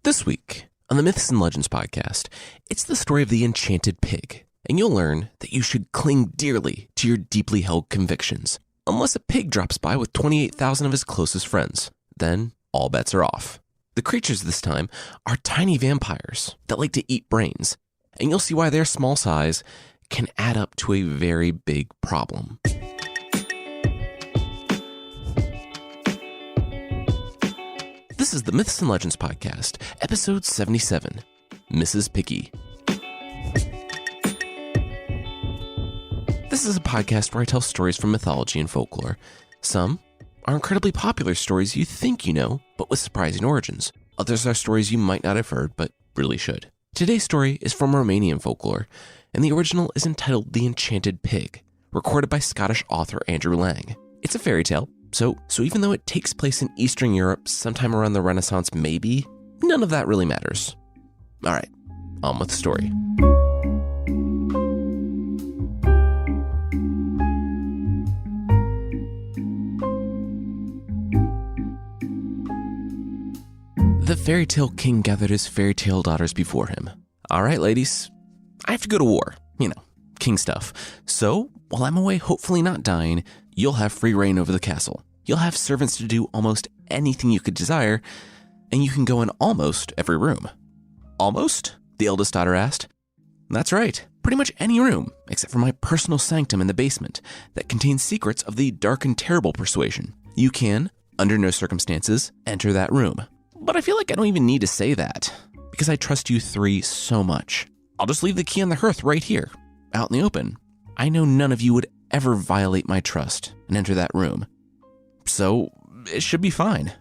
This week on the Myths and Legends podcast, it's the story of the enchanted pig, and you'll learn that you should cling dearly to your deeply held convictions, unless a pig drops by with 28,000 of his closest friends. Then all bets are off. The creatures this time are tiny vampires that like to eat brains, and you'll see why their small size can add up to a very big problem. This is the Myths and Legends podcast, episode 77, Mrs. Piggy. This is a podcast where I tell stories from mythology and folklore. Some are incredibly popular stories you think you know, but with surprising origins. Others are stories you might not have heard, but really should. Today's story is from Romanian folklore, and the original is entitled The Enchanted Pig, recorded by Scottish author Andrew Lang. It's a fairy tale. So even though it takes place in Eastern Europe sometime around the Renaissance maybe, none of that really matters. All right, on with the story. The fairy tale king gathered his fairy tale daughters before him. All right, ladies, I have to go to war, king stuff. So while I'm away hopefully not dying, you'll have free reign over the castle. You'll have servants to do almost anything you could desire, and you can go in almost every room. Almost? The eldest daughter asked. That's right, pretty much any room, except for my personal sanctum in the basement that contains secrets of the dark and terrible persuasion. You can, under no circumstances, enter that room. But I feel like I don't even need to say that, because I trust you three so much. I'll just leave the key on the hearth right here, out in the open. I know none of you would ever violate my trust and enter that room. So it should be fine.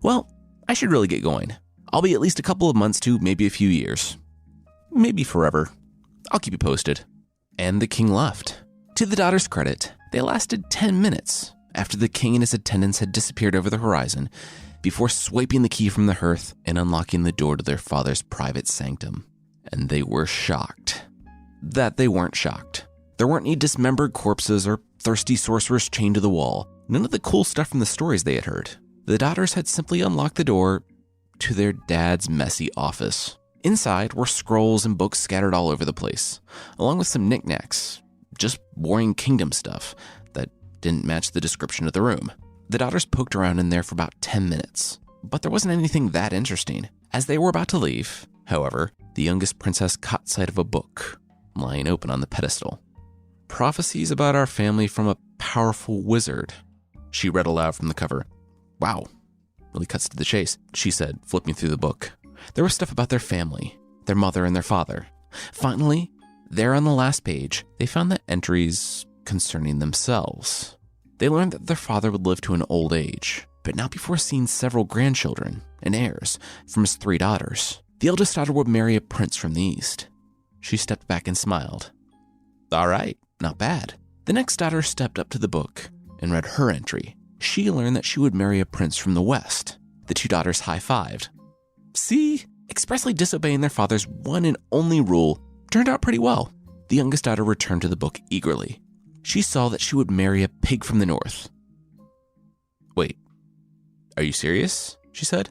Well, I should really get going. I'll be at least a couple of months to maybe a few years. Maybe forever. I'll keep you posted. And the king left. To the daughter's credit, they lasted 10 minutes after the king and his attendants had disappeared over the horizon before swiping the key from the hearth and unlocking the door to their father's private sanctum. And they were shocked. That they weren't shocked. There weren't any dismembered corpses or thirsty sorcerers chained to the wall. None of the cool stuff from the stories they had heard. The daughters had simply unlocked the door to their dad's messy office. Inside were scrolls and books scattered all over the place, along with some knickknacks, just boring kingdom stuff that didn't match the description of the room. The daughters poked around in there for about 10 minutes, but there wasn't anything that interesting. As they were about to leave, however, the youngest princess caught sight of a book lying open on the pedestal. Prophecies about our family from a powerful wizard, she read aloud from the cover. Wow, really cuts to the chase, she said, flipping through the book. There was stuff about their family, their mother and their father. Finally, there on the last page, they found the entries concerning themselves. They learned that their father would live to an old age, but not before seeing several grandchildren and heirs from his 3 daughters. The eldest daughter would marry a prince from the east. She stepped back and smiled. All right, not bad. The next daughter stepped up to the book and read her entry. She learned that she would marry a prince from the west. The 2 daughters high-fived. See, expressly disobeying their father's one and only rule turned out pretty well. The youngest daughter returned to the book eagerly. She saw that she would marry a pig from the north. Wait, are you serious? She said.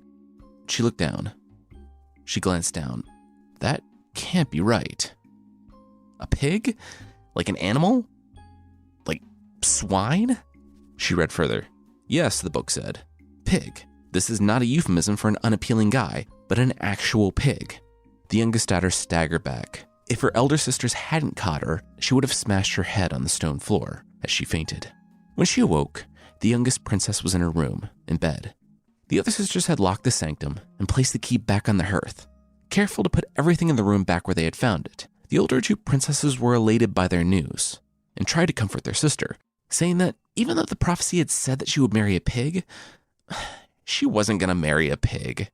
She looked down. She glanced down. That can't be right. A pig? Like an animal? Like swine? She read further. Yes, the book said. Pig. This is not a euphemism for an unappealing guy, but an actual pig. The youngest daughter staggered back. If her elder sisters hadn't caught her, she would have smashed her head on the stone floor as she fainted. When she awoke, the youngest princess was in her room, in bed. The other sisters had locked the sanctum and placed the key back on the hearth, careful to put everything in the room back where they had found it. The older 2 princesses were elated by their news and tried to comfort their sister, saying that even though the prophecy had said that she would marry a pig, she wasn't going to marry a pig.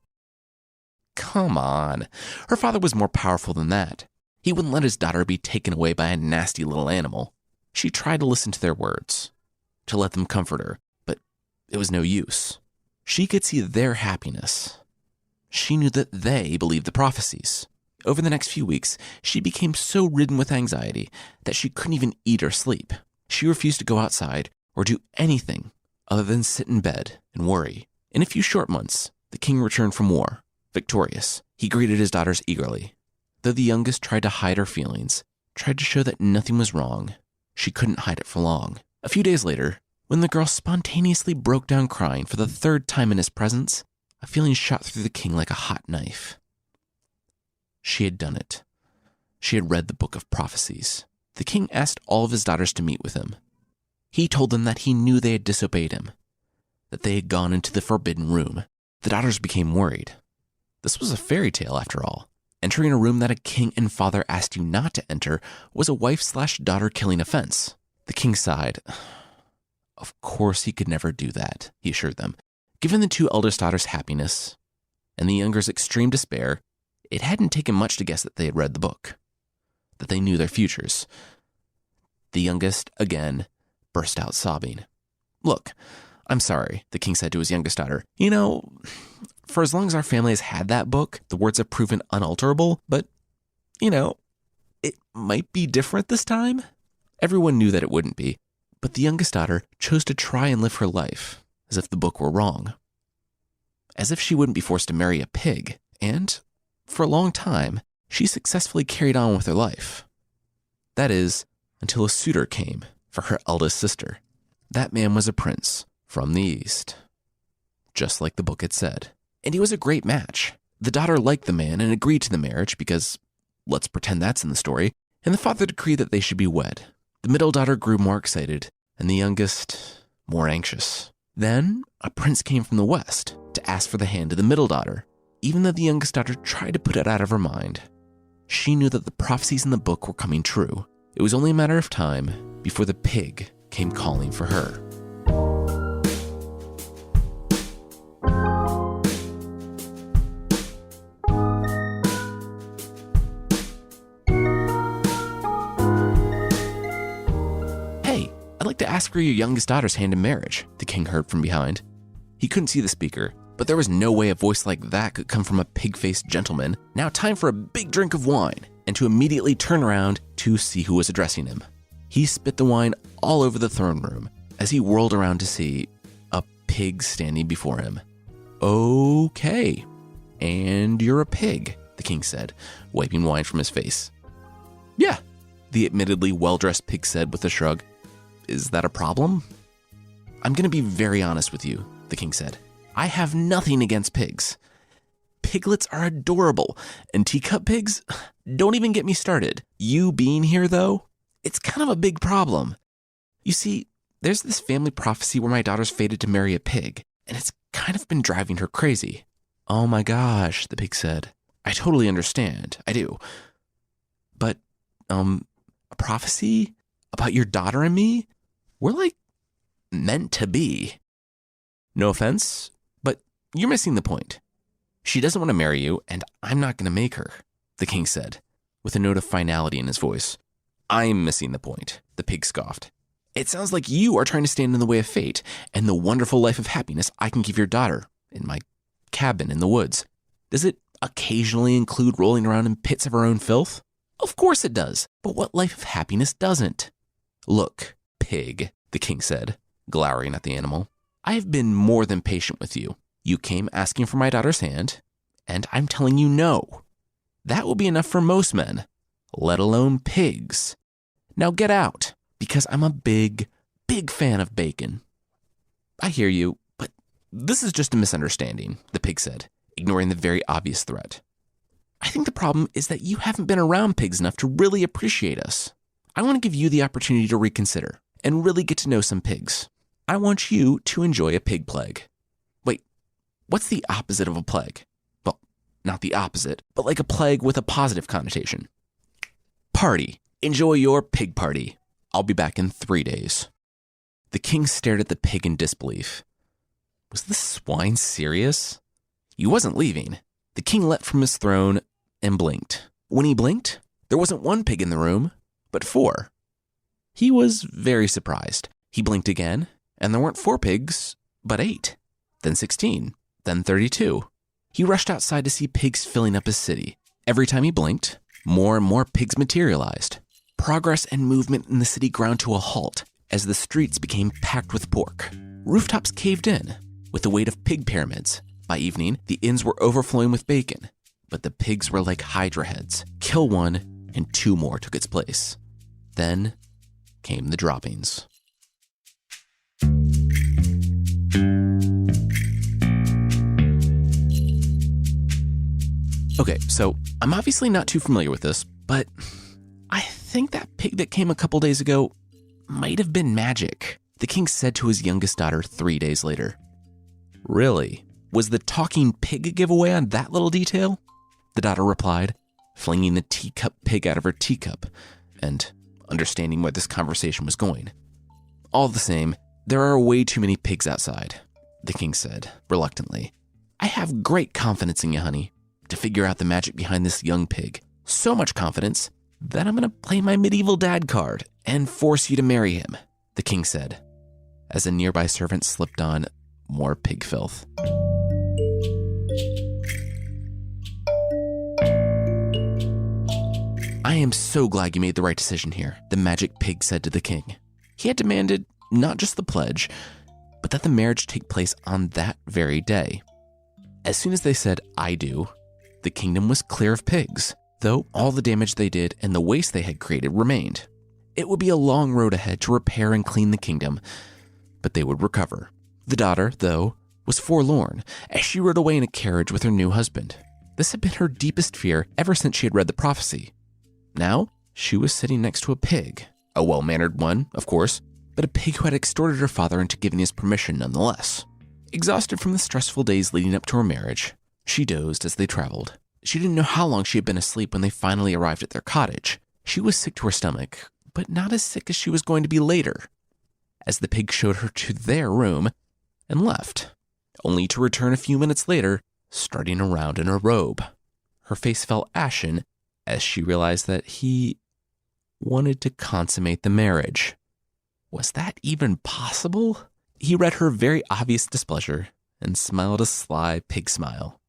Come on, her father was more powerful than that. He wouldn't let his daughter be taken away by a nasty little animal. She tried to listen to their words, to let them comfort her, but it was no use. She could see their happiness. She knew that they believed the prophecies. Over the next few weeks, she became so ridden with anxiety that she couldn't even eat or sleep. She refused to go outside or do anything other than sit in bed and worry. In a few short months, the king returned from war. Victorious, he greeted his daughters eagerly. Though the youngest tried to hide her feelings, tried to show that nothing was wrong, she couldn't hide it for long. A few days later, when the girl spontaneously broke down crying for the third time in his presence, a feeling shot through the king like a hot knife. She had done it. She had read the book of prophecies. The king asked all of his daughters to meet with him. He told them that he knew they had disobeyed him, that they had gone into the forbidden room. The daughters became worried. This was a fairy tale, after all. Entering a room that a king and father asked you not to enter was a wife/daughter killing offense. The king sighed. Of course he could never do that, he assured them. Given the two eldest daughters' happiness and the younger's extreme despair, it hadn't taken much to guess that they had read the book, that they knew their futures. The youngest, again, burst out sobbing. Look, I'm sorry, the king said to his youngest daughter. You know, for as long as our family has had that book, the words have proven unalterable, but, you know, it might be different this time. Everyone knew that it wouldn't be, but the youngest daughter chose to try and live her life as if the book were wrong, as if she wouldn't be forced to marry a pig, and for a long time, she successfully carried on with her life. That is, until a suitor came for her eldest sister. That man was a prince from the east, just like the book had said. And he was a great match. The daughter liked the man and agreed to the marriage because, let's pretend that's in the story, and the father decreed that they should be wed. The middle daughter grew more excited, and the youngest more anxious. Then, a prince came from the west to ask for the hand of the middle daughter. Even though the youngest daughter tried to put it out of her mind, she knew that the prophecies in the book were coming true. It was only a matter of time before the pig came calling for her. Hey, I'd like to ask for your youngest daughter's hand in marriage, the king heard from behind. He couldn't see the speaker, but there was no way a voice like that could come from a pig-faced gentleman. Now time for a big drink of wine, and to immediately turn around to see who was addressing him. He spit the wine all over the throne room as he whirled around to see a pig standing before him. Okay, and you're a pig, the king said, wiping wine from his face. Yeah, the admittedly well-dressed pig said with a shrug. Is that a problem? I'm going to be very honest with you, the king said. I have nothing against pigs. Piglets are adorable, and teacup pigs, don't even get me started. You being here, though, it's kind of a big problem. You see, there's this family prophecy where my daughter's fated to marry a pig, and it's kind of been driving her crazy. Oh my gosh, the pig said. I totally understand, I do. But, a prophecy about your daughter and me? We're like meant to be. No offense, but you're missing the point. She doesn't want to marry you, and I'm not going to make her, the king said, with a note of finality in his voice. I'm missing the point, the pig scoffed. It sounds like you are trying to stand in the way of fate and the wonderful life of happiness I can give your daughter in my cabin in the woods. Does it occasionally include rolling around in pits of her own filth? Of course it does, but what life of happiness doesn't? Look, pig, the king said, glowering at the animal. I have been more than patient with you. You came asking for my daughter's hand, and I'm telling you no. That will be enough for most men, let alone pigs. Now get out, because I'm a big, big fan of bacon. I hear you, but this is just a misunderstanding, the pig said, ignoring the very obvious threat. I think the problem is that you haven't been around pigs enough to really appreciate us. I want to give you the opportunity to reconsider and really get to know some pigs. I want you to enjoy a pig plague. Wait, what's the opposite of a plague? Well, not the opposite, but like a plague with a positive connotation. Party. Enjoy your pig party. I'll be back in 3 days. The king stared at the pig in disbelief. Was this swine serious? He wasn't leaving. The king leapt from his throne and blinked. When he blinked, there wasn't one pig in the room, but 4. He was very surprised. He blinked again, and there weren't 4 pigs, but 8, then 16, then 32. He rushed outside to see pigs filling up his city. Every time he blinked, more and more pigs materialized. Progress and movement in the city ground to a halt as the streets became packed with pork. Rooftops caved in with the weight of pig pyramids, By evening, the inns were overflowing with bacon, but the pigs were like hydra heads. Kill one, and 2 more took its place. Then came the droppings. Okay, so I'm obviously not too familiar with this, but I think that pig that came a couple days ago might have been magic, the king said to his youngest daughter 3 days later. Really? Was the talking pig a giveaway on that little detail? The daughter replied, flinging the teacup pig out of her teacup and understanding where this conversation was going. All the same, there are way too many pigs outside, the king said, reluctantly. I have great confidence in you, honey, to figure out the magic behind this young pig. So much confidence that I'm going to play my medieval dad card and force you to marry him, the king said, as a nearby servant slipped on more pig filth. I am so glad you made the right decision here, the magic pig said to the king. He had demanded not just the pledge, but that the marriage take place on that very day. As soon as they said, I do, the kingdom was clear of pigs, though all the damage they did and the waste they had created remained. It would be a long road ahead to repair and clean the kingdom, but they would recover. The daughter, though, was forlorn as she rode away in a carriage with her new husband. This had been her deepest fear ever since she had read the prophecy. Now, she was sitting next to a pig, a well-mannered one, of course, but a pig who had extorted her father into giving his permission nonetheless. Exhausted from the stressful days leading up to her marriage, she dozed as they traveled. She didn't know how long she had been asleep when they finally arrived at their cottage. She was sick to her stomach, but not as sick as she was going to be later, as the pig showed her to their room and left, only to return a few minutes later, strutting around in a robe. Her face fell ashen as she realized that he wanted to consummate the marriage. Was that even possible? He read her very obvious displeasure and smiled a sly pig smile.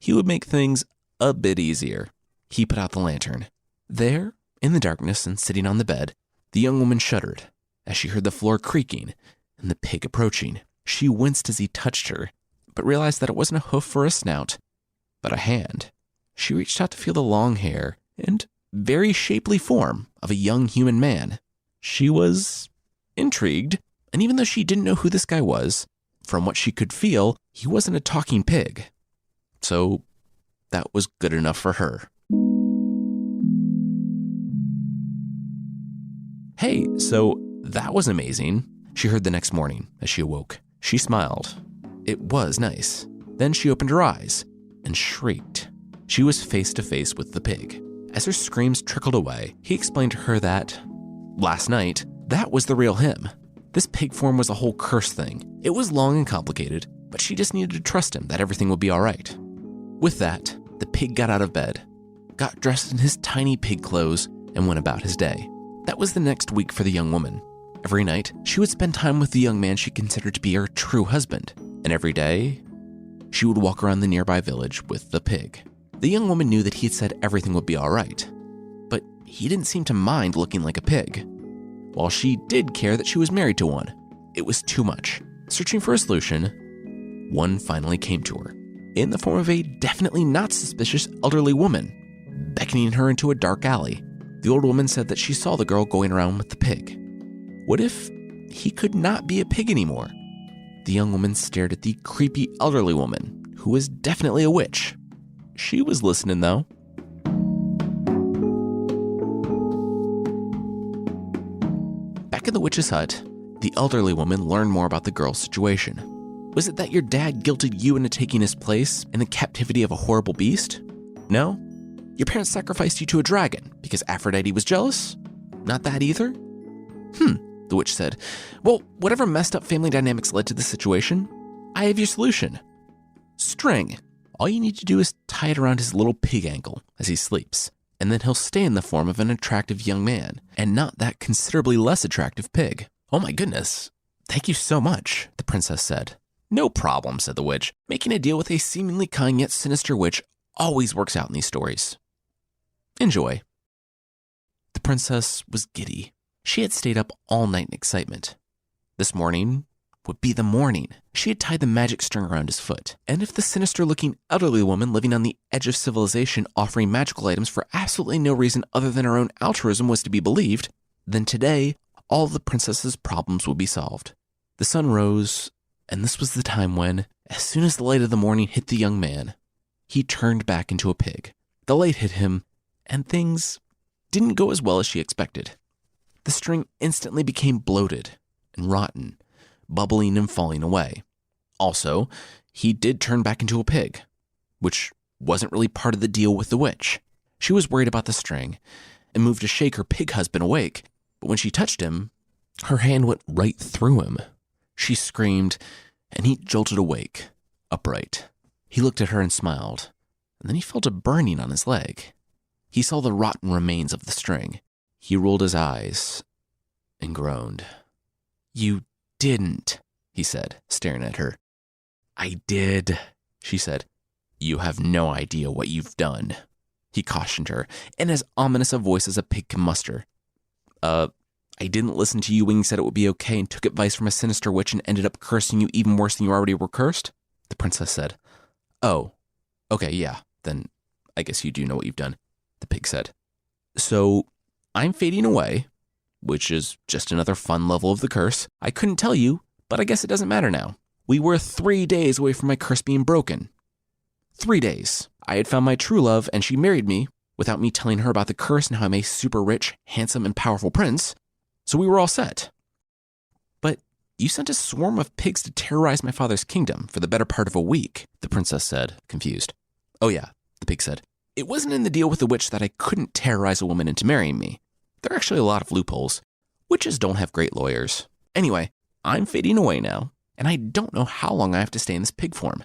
He would make things a bit easier. He put out the lantern. There, in the darkness and sitting on the bed, the young woman shuddered as she heard the floor creaking and the pig approaching. She winced as he touched her, but realized that it wasn't a hoof or a snout, but a hand. She reached out to feel the long hair and very shapely form of a young human man. She was intrigued, and even though she didn't know who this guy was, from what she could feel, he wasn't a talking pig. So that was good enough for her. Hey, so that was amazing, she heard the next morning as she awoke. She smiled. It was nice. Then she opened her eyes and shrieked. She was face to face with the pig. As her screams trickled away, he explained to her that, last night, that was the real him. This pig form was a whole curse thing. It was long and complicated, but she just needed to trust him that everything would be all right. With that, the pig got out of bed, got dressed in his tiny pig clothes, and went about his day. That was the next week for the young woman. Every night, she would spend time with the young man she considered to be her true husband, and every day, she would walk around the nearby village with the pig. The young woman knew that he had said everything would be all right, but he didn't seem to mind looking like a pig. While she did care that she was married to one, it was too much. Searching for a solution, one finally came to her, in the form of a definitely not suspicious elderly woman, beckoning her into a dark alley. The old woman said that she saw the girl going around with the pig. What if he could not be a pig anymore? The young woman stared at the creepy elderly woman, who was definitely a witch. She was listening, though. Back in the witch's hut, the elderly woman learned more about the girl's situation. Was it that your dad guilted you into taking his place in the captivity of a horrible beast? No? Your parents sacrificed you to a dragon because Aphrodite was jealous? Not that either? The witch said. Well, whatever messed up family dynamics led to this situation, I have your solution. String. All you need to do is tie it around his little pig ankle as he sleeps, and then he'll stay in the form of an attractive young man, and not that considerably less attractive pig. Oh my goodness. Thank you so much, the princess said. No problem, said the witch. Making a deal with a seemingly kind yet sinister witch always works out in these stories. Enjoy. The princess was giddy. She had stayed up all night in excitement. This morning, would be the morning. She had tied the magic string around his foot. And if the sinister-looking elderly woman living on the edge of civilization offering magical items for absolutely no reason other than her own altruism was to be believed, then today, all of the princess's problems would be solved. The sun rose, and this was the time when, as soon as the light of the morning hit the young man, he turned back into a pig. The light hit him, and things didn't go as well as she expected. The string instantly became bloated and rotten, bubbling and falling away. Also, he did turn back into a pig, which wasn't really part of the deal with the witch. She was worried about the string and moved to shake her pig husband awake, but when she touched him, her hand went right through him. She screamed, and he jolted awake, upright. He looked at her and smiled, and then he felt a burning on his leg. He saw the rotten remains of the string. He rolled his eyes and groaned. "You didn't," he said, staring at her. "I did," she said. "You have no idea what you've done," he cautioned her, in as ominous a voice as a pig can muster. I didn't listen to you when you said it would be okay and took advice from a sinister witch and ended up cursing you even worse than you already were cursed," the princess said. "Oh, okay, yeah, then I guess you do know what you've done," the pig said. "So I'm fading away, which is just another fun level of the curse. I couldn't tell you, but I guess it doesn't matter now. We were 3 days away from my curse being broken. 3 days. I had found my true love, and she married me without me telling her about the curse and how I'm a super rich, handsome, and powerful prince. So we were all set. But you sent a swarm of pigs to terrorize my father's kingdom for the better part of a week," the princess said, confused. "Oh yeah," the pig said. "It wasn't in the deal with the witch that I couldn't terrorize a woman into marrying me. There are actually a lot of loopholes. Witches don't have great lawyers. Anyway, I'm fading away now, and I don't know how long I have to stay in this pig form.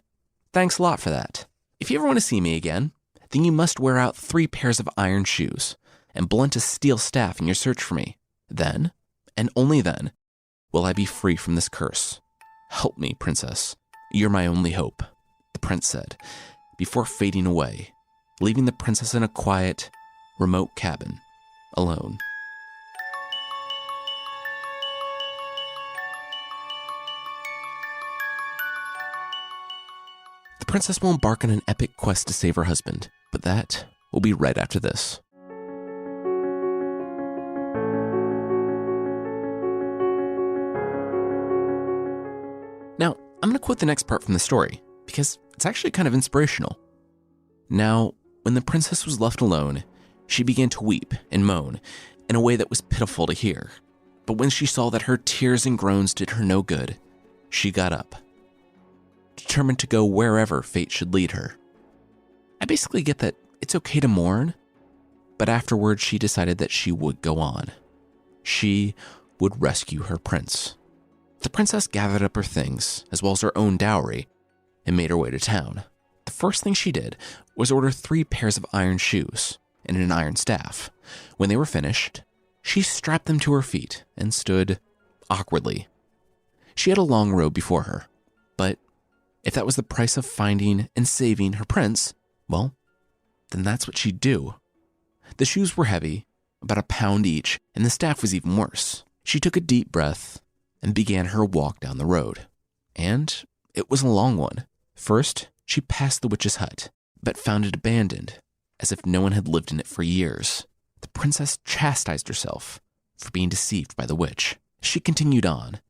Thanks a lot for that. If you ever want to see me again, then you must wear out 3 pairs of iron shoes and blunt a steel staff in your search for me. Then, and only then, will I be free from this curse. Help me, princess. You're my only hope," the prince said, before fading away, leaving the princess in a quiet, remote cabin, alone. The princess will embark on an epic quest to save her husband, but that will be right after this. Now, I'm going to quote the next part from the story, because it's actually kind of inspirational. "Now, when the princess was left alone, she began to weep and moan in a way that was pitiful to hear. But when she saw that her tears and groans did her no good, she got up, determined to go wherever fate should lead her. I basically get that it's okay to mourn, but afterwards she decided that she would go on. She would rescue her prince. The princess gathered up her things, as well as her own dowry, and made her way to town. The first thing she did was order 3 pairs of iron shoes and an iron staff. When they were finished, she strapped them to her feet and stood awkwardly. She had a long road before her, but if that was the price of finding and saving her prince, well, then that's what she'd do. The shoes were heavy, about a pound each, and the staff was even worse. She took a deep breath and began her walk down the road. And it was a long one. First, she passed the witch's hut, but found it abandoned, as if no one had lived in it for years. The princess chastised herself for being deceived by the witch. She continued on,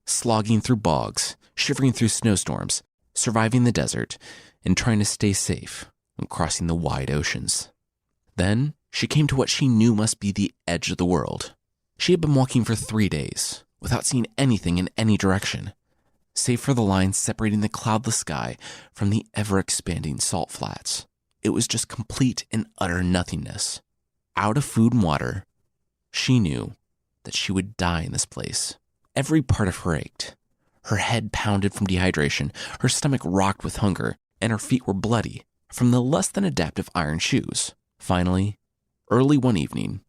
slogging through bogs, shivering through snowstorms, surviving the desert, and trying to stay safe when crossing the wide oceans. Then she came to what she knew must be the edge of the world. She had been walking for 3 days, without seeing anything in any direction, save for the line separating the cloudless sky from the ever-expanding salt flats. It was just complete and utter nothingness. Out of food and water, she knew that she would die in this place. Every part of her ached. Her head pounded from dehydration, her stomach rocked with hunger, and her feet were bloody from the less than adaptive iron shoes. Finally, early one evening,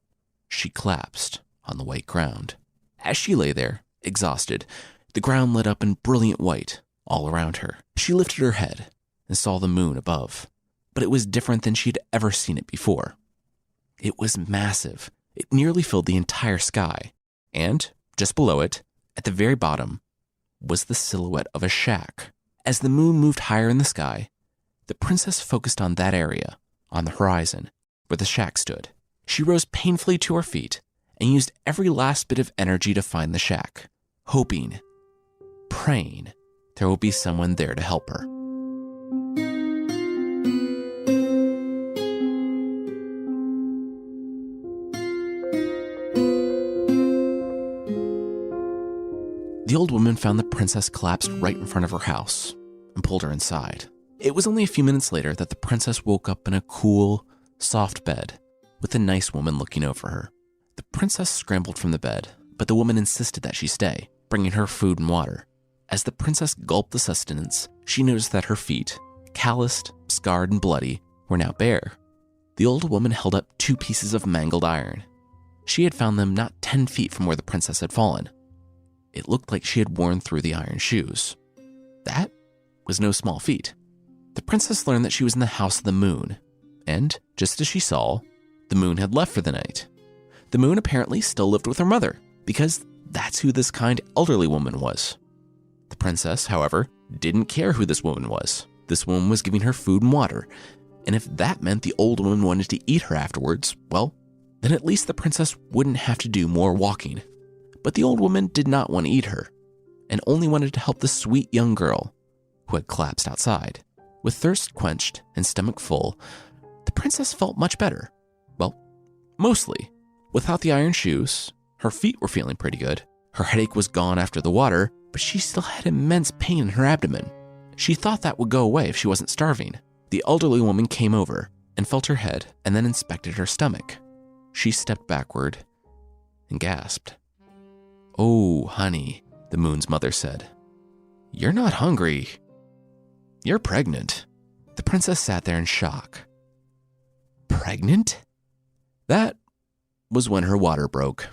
she collapsed on the white ground. As she lay there, exhausted, the ground lit up in brilliant white all around her. She lifted her head and saw the moon above, but it was different than she'd ever seen it before. It was massive. It nearly filled the entire sky, and just below it, at the very bottom, was the silhouette of a shack. As the moon moved higher in the sky, the princess focused on that area, on the horizon, where the shack stood. She rose painfully to her feet and used every last bit of energy to find the shack, hoping, praying there would be someone there to help her. The old woman found the princess collapsed right in front of her house and pulled her inside. It was only a few minutes later that the princess woke up in a cool, soft bed with a nice woman looking over her. The princess scrambled from the bed, but the woman insisted that she stay, bringing her food and water. As the princess gulped the sustenance, she noticed that her feet, calloused, scarred, and bloody, were now bare. The old woman held up 2 pieces of mangled iron. She had found them not 10 feet from where the princess had fallen. It looked like she had worn through the iron shoes. That was no small feat. The princess learned that she was in the house of the moon, and just as she saw, the moon had left for the night. The moon apparently still lived with her mother, because that's who this kind elderly woman was. The princess, however, didn't care who this woman was. This woman was giving her food and water, and if that meant the old woman wanted to eat her afterwards, well, then at least the princess wouldn't have to do more walking. But the old woman did not want to eat her, and only wanted to help the sweet young girl who had collapsed outside. With thirst quenched and stomach full, the princess felt much better. Well, mostly. Without the iron shoes, her feet were feeling pretty good. Her headache was gone after the water, but she still had immense pain in her abdomen. She thought that would go away if she wasn't starving. The elderly woman came over and felt her head and then inspected her stomach. She stepped backward and gasped. "Oh, honey," the moon's mother said. "You're not hungry. You're pregnant." The princess sat there in shock. Pregnant? That was when her water broke.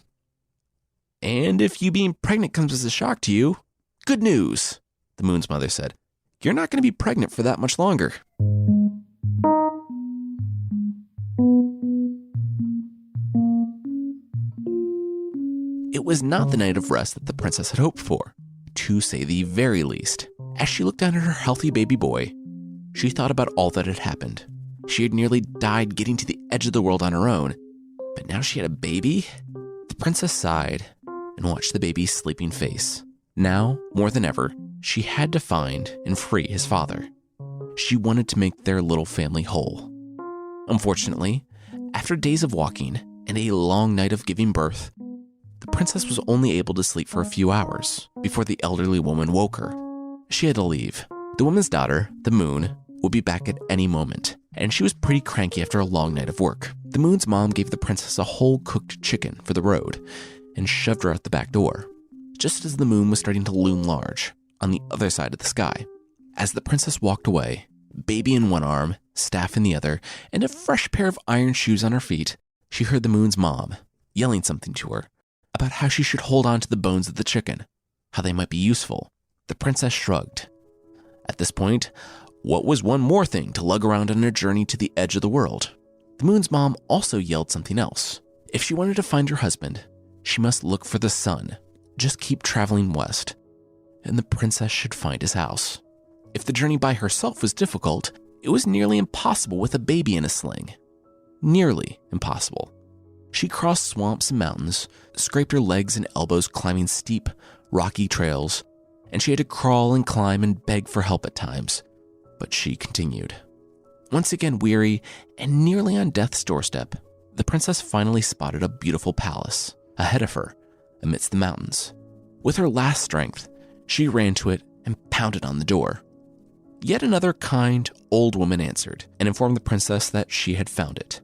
"And if you being pregnant comes as a shock to you, good news," the moon's mother said. "You're not going to be pregnant for that much longer." It was not the night of rest that the princess had hoped for, to say the very least. As she looked down at her healthy baby boy, she thought about all that had happened. She had nearly died getting to the edge of the world on her own, but now she had a baby? The princess sighed and watched the baby's sleeping face. Now, more than ever, she had to find and free his father. She wanted to make their little family whole. Unfortunately, after days of walking and a long night of giving birth, the princess was only able to sleep for a few hours before the elderly woman woke her. She had to leave. The woman's daughter, the moon, would be back at any moment, and she was pretty cranky after a long night of work. The moon's mom gave the princess a whole cooked chicken for the road and shoved her out the back door, just as the moon was starting to loom large on the other side of the sky. As the princess walked away, baby in one arm, staff in the other, and a fresh pair of iron shoes on her feet, she heard the moon's mom yelling something to her about how she should hold on to the bones of the chicken, how they might be useful. The princess shrugged. At this point, what was one more thing to lug around on a journey to the edge of the world? The moon's mom also yelled something else. If she wanted to find her husband, she must look for the sun. Just keep traveling west, and the princess should find his house. If the journey by herself was difficult, it was nearly impossible with a baby in a sling. Nearly impossible. She crossed swamps and mountains, scraped her legs and elbows climbing steep, rocky trails, and she had to crawl and climb and beg for help at times. But she continued. Once again weary and nearly on death's doorstep, the princess finally spotted a beautiful palace ahead of her amidst the mountains. With her last strength, she ran to it and pounded on the door. Yet another kind, old woman answered and informed the princess that she had found it.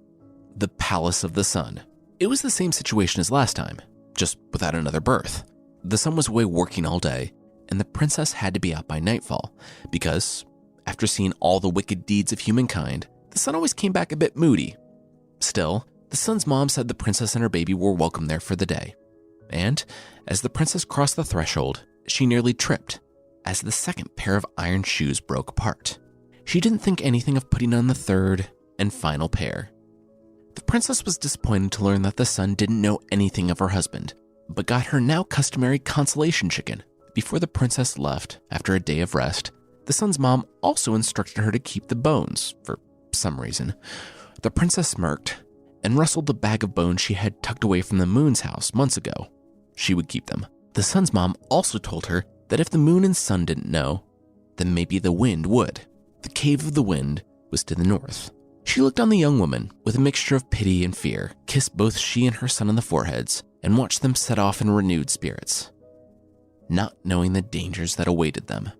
The Palace of the Sun. It was the same situation as last time, just without another birth. The sun was away working all day, and the princess had to be out by nightfall, because, after seeing all the wicked deeds of humankind, the sun always came back a bit moody. Still, the sun's mom said the princess and her baby were welcome there for the day. And, as the princess crossed the threshold, she nearly tripped, as the second pair of iron shoes broke apart. She didn't think anything of putting on the third and final pair. The princess was disappointed to learn that the sun didn't know anything of her husband, but got her now customary consolation chicken. Before the princess left, after a day of rest, the sun's mom also instructed her to keep the bones, for some reason. The princess smirked and rustled the bag of bones she had tucked away from the moon's house months ago. She would keep them. The sun's mom also told her that if the moon and sun didn't know, then maybe the wind would. The cave of the wind was to the north. She looked on the young woman with a mixture of pity and fear, kissed both she and her son on the foreheads, and watched them set off in renewed spirits, not knowing the dangers that awaited them.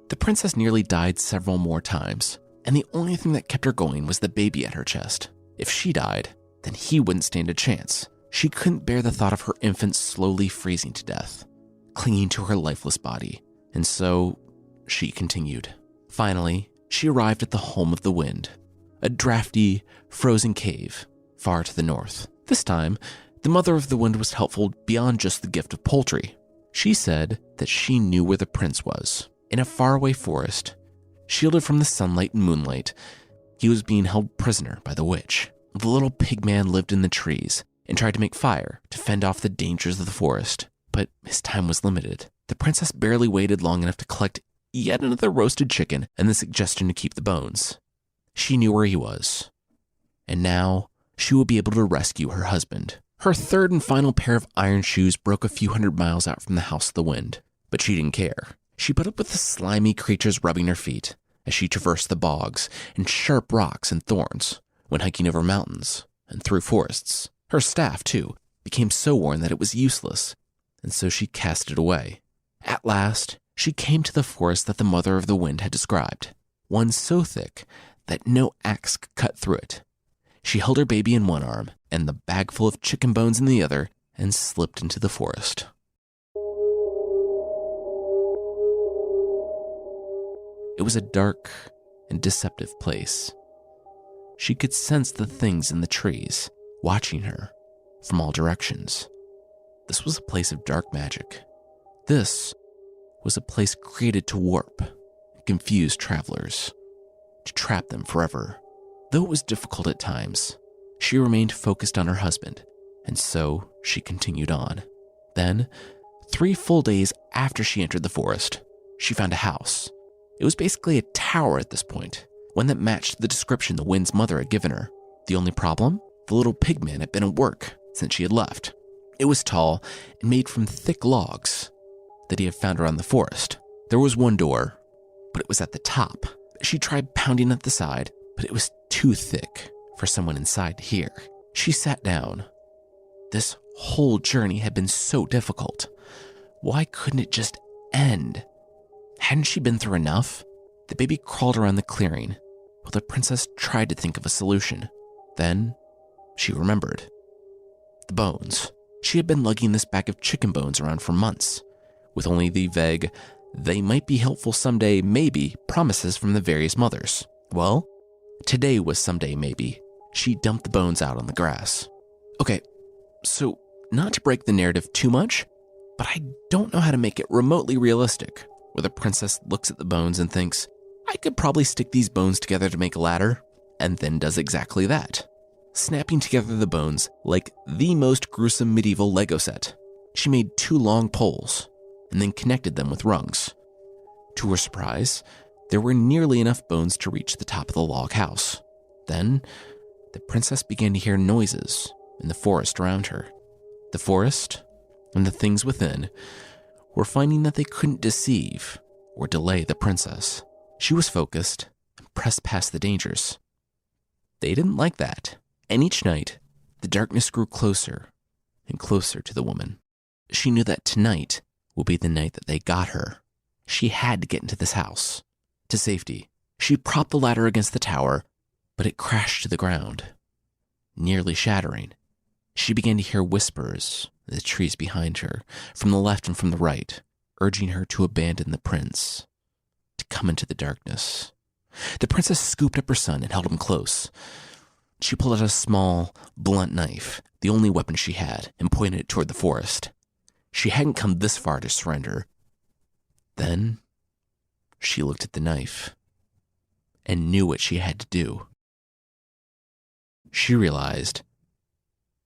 The princess nearly died several more times, and the only thing that kept her going was the baby at her chest. If she died, then he wouldn't stand a chance. She couldn't bear the thought of her infant slowly freezing to death, clinging to her lifeless body, and so she continued. Finally, she arrived at the home of the wind, a drafty, frozen cave far to the north. This time, the mother of the wind was helpful beyond just the gift of poultry. She said that she knew where the prince was. In a faraway forest, shielded from the sunlight and moonlight, he was being held prisoner by the witch. The little pig man lived in the trees and tried to make fire to fend off the dangers of the forest, but his time was limited. The princess barely waited long enough to collect yet another roasted chicken and the suggestion to keep the bones. She knew where he was, and now she would be able to rescue her husband. Her third and final pair of iron shoes broke a few hundred miles out from the House of the Wind, but she didn't care. She put up with the slimy creatures rubbing her feet as she traversed the bogs and sharp rocks and thorns when hiking over mountains and through forests. Her staff, too, became so worn that it was useless, and so she cast it away. At last, she came to the forest that the mother of the wind had described, one so thick that no axe could cut through it. She held her baby in one arm and the bag full of chicken bones in the other and slipped into the forest. It was a dark and deceptive place. She could sense the things in the trees watching her from all directions. This was a place of dark magic. This was a place created to warp and confuse travelers, to trap them forever. Though it was difficult at times, she remained focused on her husband, and so she continued on. Then, 3 full days after she entered the forest, she found a house. It was basically a tower at this point, one that matched the description the wind's mother had given her. The only problem? The little pigman had been at work since she had left. It was tall and made from thick logs that he had found around the forest. There was one door, but it was at the top. She tried pounding at the side, but it was too thick for someone inside to hear. She sat down. This whole journey had been so difficult. Why couldn't it just end? Hadn't she been through enough? The baby crawled around the clearing while the princess tried to think of a solution. Then she remembered. The bones. She had been lugging this bag of chicken bones around for months, with only the vague, they might be helpful someday, maybe, promises from the various mothers. Well, today was someday maybe. She dumped the bones out on the grass. Okay, so not to break the narrative too much, but I don't know how to make it remotely realistic, where the princess looks at the bones and thinks, I could probably stick these bones together to make a ladder, and then does exactly that, snapping together the bones like the most gruesome medieval Lego set. She made 2 long poles, and then connected them with rungs. To her surprise, there were nearly enough bones to reach the top of the log house. Then, the princess began to hear noises in the forest around her. The forest, and the things within, were finding that they couldn't deceive or delay the princess. She was focused and pressed past the dangers. They didn't like that, and each night, the darkness grew closer and closer to the woman. She knew that tonight would be the night that they got her. She had to get into this house, to safety. She propped the ladder against the tower, but it crashed to the ground, nearly shattering. She began to hear whispers in the trees behind her, from the left and from the right, urging her to abandon the prince, to come into the darkness. The princess scooped up her son and held him close. She pulled out a small, blunt knife, the only weapon she had, and pointed it toward the forest. She hadn't come this far to surrender. Then, she looked at the knife and knew what she had to do. She realized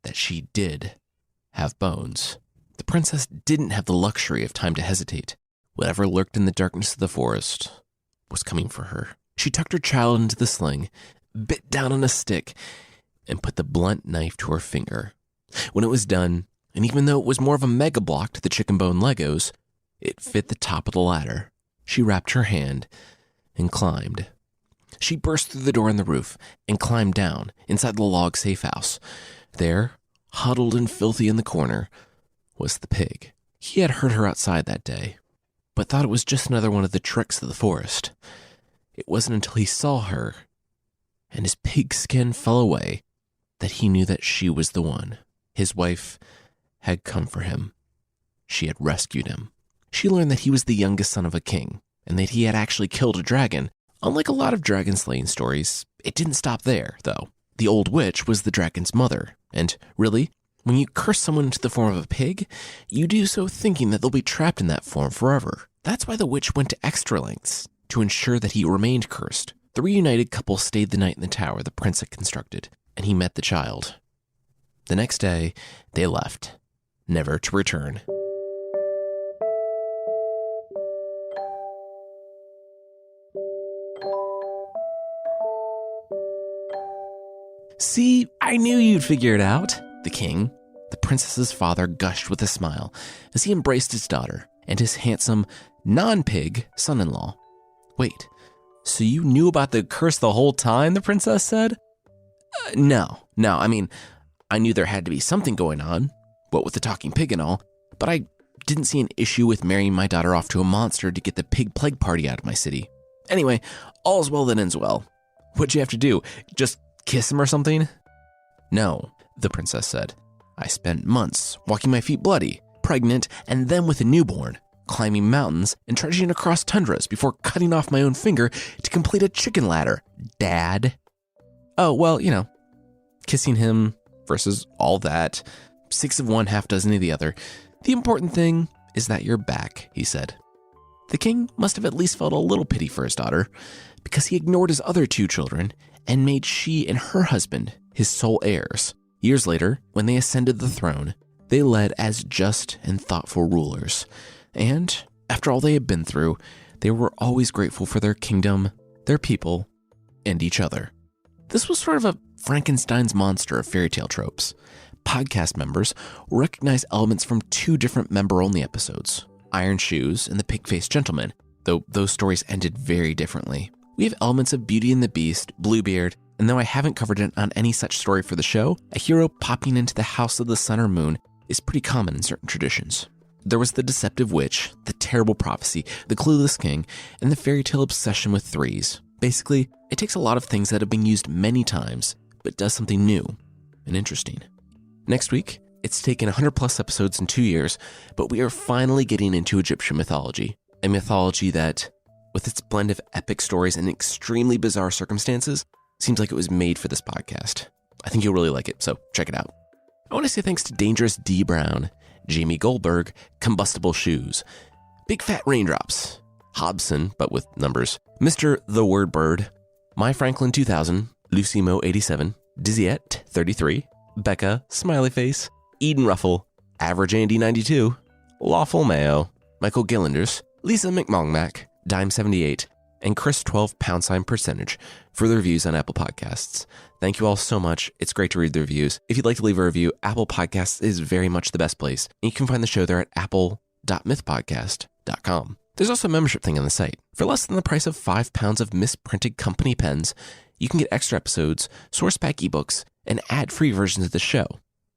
that she did have bones. The princess didn't have the luxury of time to hesitate. Whatever lurked in the darkness of the forest was coming for her. She tucked her child into the sling, bit down on a stick, and put the blunt knife to her finger. When it was done, and even though it was more of a mega block to the chicken bone Legos, it fit the top of the ladder. She wrapped her hand and climbed. She burst through the door in the roof and climbed down inside the log safe house. There, huddled and filthy in the corner, was the pig. He had heard her outside that day, but thought it was just another one of the tricks of the forest. It wasn't until he saw her and his pig skin fell away that he knew that she was the one. His wife had come for him. She had rescued him. She learned that he was the youngest son of a king, and that he had actually killed a dragon. Unlike a lot of dragon slaying stories, it didn't stop there, though. The old witch was the dragon's mother, and really, when you curse someone into the form of a pig, you do so thinking that they'll be trapped in that form forever. That's why the witch went to extra lengths to ensure that he remained cursed. The reunited couple stayed the night in the tower the prince had constructed, and he met the child. The next day, they left, never to return. See, I knew you'd figure it out. The king, the princess's father, gushed with a smile as he embraced his daughter and his handsome, non-pig son-in-law. Wait, so you knew about the curse the whole time, the princess said? No, I mean, I knew there had to be something going on, what with the talking pig and all, but I didn't see an issue with marrying my daughter off to a monster to get the pig plague party out of my city. Anyway, all's well that ends well. What'd you have to do? Just kiss him or something? No, the princess said. I spent months walking my feet bloody, pregnant, and then with a newborn, climbing mountains and trudging across tundras before cutting off my own finger to complete a chicken ladder, Dad. Oh, well, kissing him versus all that, 6 of one, half dozen of the other. The important thing is that you're back, he said. The king must have at least felt a little pity for his daughter, because he ignored his other 2 children and made she and her husband his sole heirs. Years later, when they ascended the throne, they led as just and thoughtful rulers. And after all they had been through, they were always grateful for their kingdom, their people, and each other. This was sort of a Frankenstein's monster of fairy tale tropes. Podcast members recognize elements from 2 different member-only episodes, Iron Shoes and The Pig-Faced Gentleman, though those stories ended very differently. We have elements of Beauty and the Beast, Bluebeard, and though I haven't covered it on any such story for the show, a hero popping into the house of the sun or moon is pretty common in certain traditions. There was the deceptive witch, the terrible prophecy, the clueless king, and the fairy tale obsession with 3s. Basically, it takes a lot of things that have been used many times, but does something new and interesting. Next week, it's taken 100 plus episodes in 2 years, but we are finally getting into Egyptian mythology, a mythology that, with its blend of epic stories and extremely bizarre circumstances, seems like it was made for this podcast. I think you'll really like it, so check it out. I want to say thanks to Dangerous D. Brown, Jamie Goldberg, Combustible Shoes, Big Fat Raindrops, Hobson, but with numbers, Mr. The Word Bird, My Franklin 2000, Lucy Mo 87, Dizzyette 33, Becca, Smiley Face, Eden Ruffle, Average Andy 92, Lawful Mayo, Michael Gillanders, Lisa McMongmack, Dime 78, and Chris 12 %% for the reviews on Apple Podcasts. Thank you all so much. It's great to read the reviews. If you'd like to leave a review, Apple Podcasts is very much the best place. And you can find the show there at apple.mythpodcast.com. There's also a membership thing on the site. For less than the price of £5 of misprinted company pens, you can get extra episodes, source pack ebooks, and ad-free versions of the show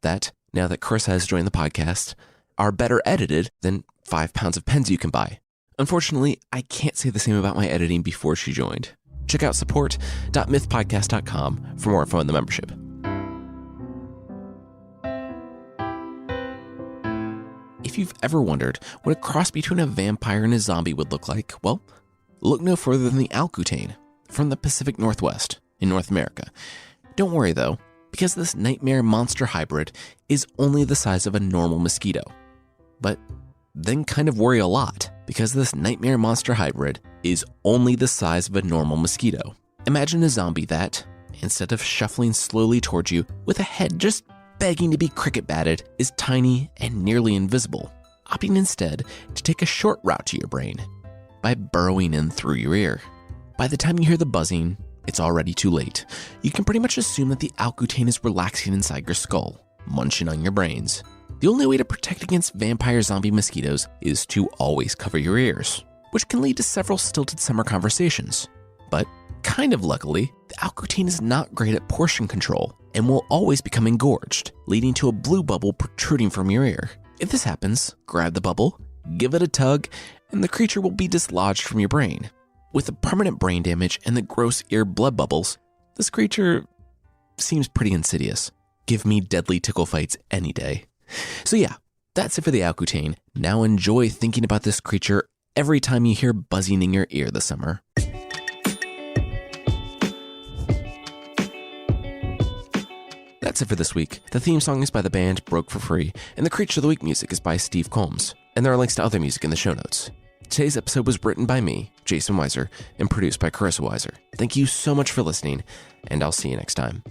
that, now that Chris has joined the podcast, are better edited than £5 of pens you can buy. Unfortunately, I can't say the same about my editing before she joined. Check out support.mythpodcast.com for more info on the membership. If you've ever wondered what a cross between a vampire and a zombie would look like, well, look no further than the Alkutane from the Pacific Northwest in North America. Don't worry though, because this nightmare monster hybrid is only the size of a normal mosquito. But then kind of worry a lot, because this nightmare monster hybrid is only the size of a normal mosquito. Imagine a zombie that, instead of shuffling slowly towards you with a head just begging to be cricket batted, is tiny and nearly invisible. opting instead to take a short route to your brain by burrowing in through your ear. By the time you hear the buzzing, it's already too late. You can pretty much assume that the Alkutane is relaxing inside your skull, munching on your brains. The only way to protect against vampire zombie mosquitoes is to always cover your ears, which can lead to several stilted summer conversations. But kind of luckily, the Alkutane is not great at portion control and will always become engorged, leading to a blue bubble protruding from your ear. If this happens, grab the bubble, give it a tug, and the creature will be dislodged from your brain. With the permanent brain damage and the gross ear blood bubbles, this creature seems pretty insidious. Give me deadly tickle fights any day. So yeah, that's it for the Alkutane. Now enjoy thinking about this creature every time you hear buzzing in your ear this summer. That's it for this week. The theme song is by the band Broke for Free, and the Creature of the Week music is by Steve Combs. And there are links to other music in the show notes. Today's episode was written by me, Jason Weiser, and produced by Carissa Weiser. Thank you so much for listening, and I'll see you next time.